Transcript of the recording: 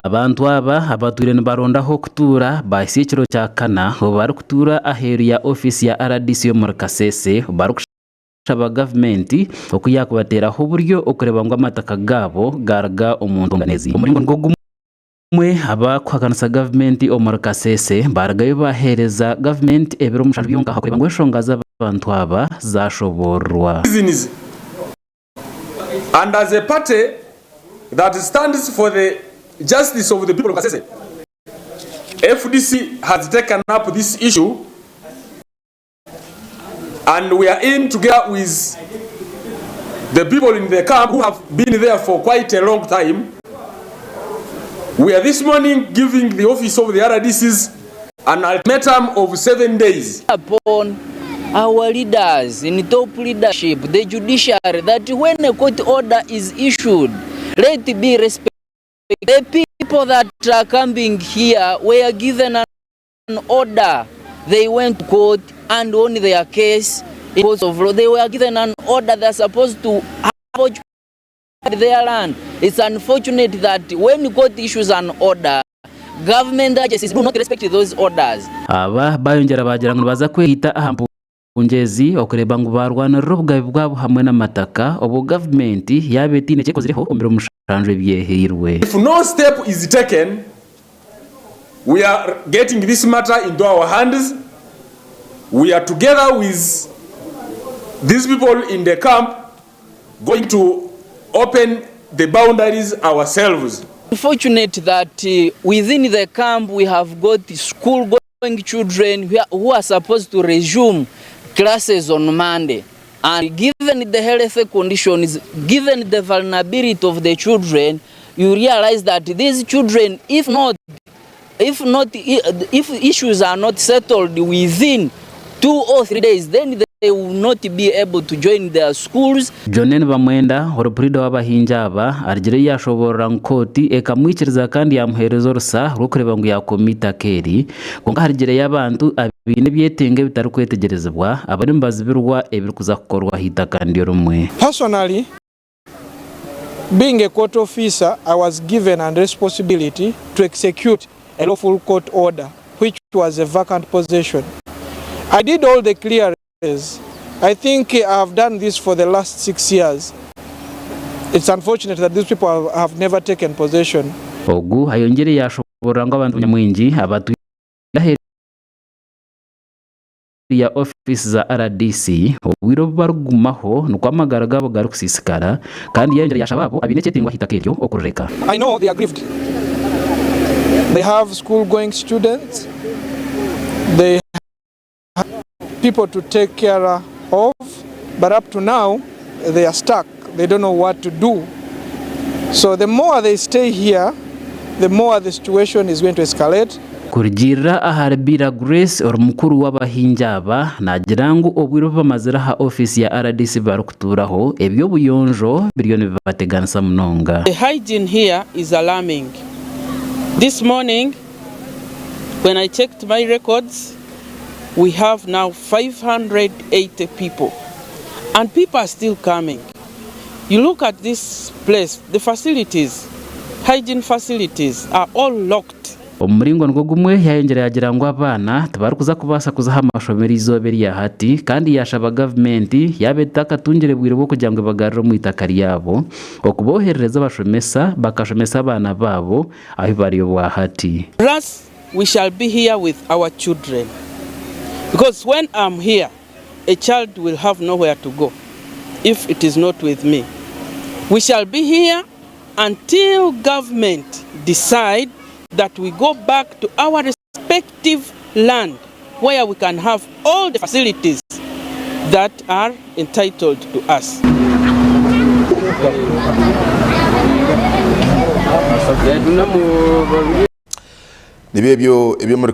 Abantu aba abature nibarondaho kutura bahise ikiro cya kana bari kutura aheru ya ofisi ya RDC yo muri Kasese bari kushaba government okuyakubateraho uburyo okureba ngo amataka gabo garaga umuntu nganezi umuringo ngo mwe abakwhakanisa government omuri Kasese baragayo bahereza government ebiro mushanju byonka hakureba ngo eshongaza abantu aba zashoborwa. And as a party that stands for the justice of the people of Kasese, FDC has taken up this issue and we are in together with the people in the camp who have been there for quite a long time. We are this morning giving the office of the RDCs an ultimatum of 7 days. Upon our leaders in top leadership, the judiciary, that when a court order is issued, let it be respected. The people that are coming here were given an order. They went to court and won their case in courts of law. They were given an order they're supposed to have their land. It's unfortunate that when court issues an order, government agencies do not respect those orders. Aba Nibeyongyera bagira ngo baza kwihita ahambu ungezi okureba ngo barwana rubwa bwabo hamwe n'amataka obo government yabeti neke kozireho ombero mushanjwe byehirwe. If no step is taken, we are getting this matter into our hands. We are together with these people in the camp going to open the boundaries ourselves. Unfortunate that within the camp we have got school going children who are supposed to resume classes on Monday, and given the health conditions, given the vulnerability of the children, you realize that these children, if issues are not settled within 2 or 3 days, then they will not be able to join their schools. Jonen bamwenda oroprida w'abahinja aba arigire yashobora nkoti ekamwikiriza kandi yamuherezo rusa rukureba ngo yakomita keri ngo harigire y'abantu abine byetenge bitari kwetegerezebwa abari mbazibirwa ebiri kuza kukorwa hita kandi rumwe. Personally, being a court officer, I was given a responsibility to execute a lawful court order which was a vacant possession. I did all the clearances. I think I have done this for the last 6 years. It's unfortunate that these people have never taken possession. Ogu hayongere yashobora ngo abantu nyamwinji abatu ya office za RDC obwiro barugumaho nukwamagara gabo garu kusisikara kandi yengere yashababo abineketingwa hitakeryo okureka. I know they are grieved. They have school going students. They people to take care of, but up to now they are stuck. They don't know what to do. So the more they stay here, the more the situation is going to escalate. Kurgira aharbira Grace or mukuru w'abahinjaba nagirango obwiro bamazira ha office ya RDC barukuturaho ebyo buyonjo biliyoni bateganisa munonga. The hygiene here is alarming. This morning when I checked my records, we have now 580 people, and people are still coming. You look at this place, the facilities, hygiene facilities are all locked. Umuringo ngogumwe yayengera yagira ngo abana tabarukuza kubasa kuzaha amashomeri izoberi ya hati kandi yashaba government yabetaka tungere bwire bwo kugira ngo bagarro mu itakari yabo okuboherereza bashomesa bakashomesa abana babo aho bari yo hati. Plus we shall be here with our children. Because when I'm here, a child will have nowhere to go if it is not with me. We shall be here until government decide that we go back to our respective land where we can have all the facilities that are entitled to us. Nibyo ebyo muri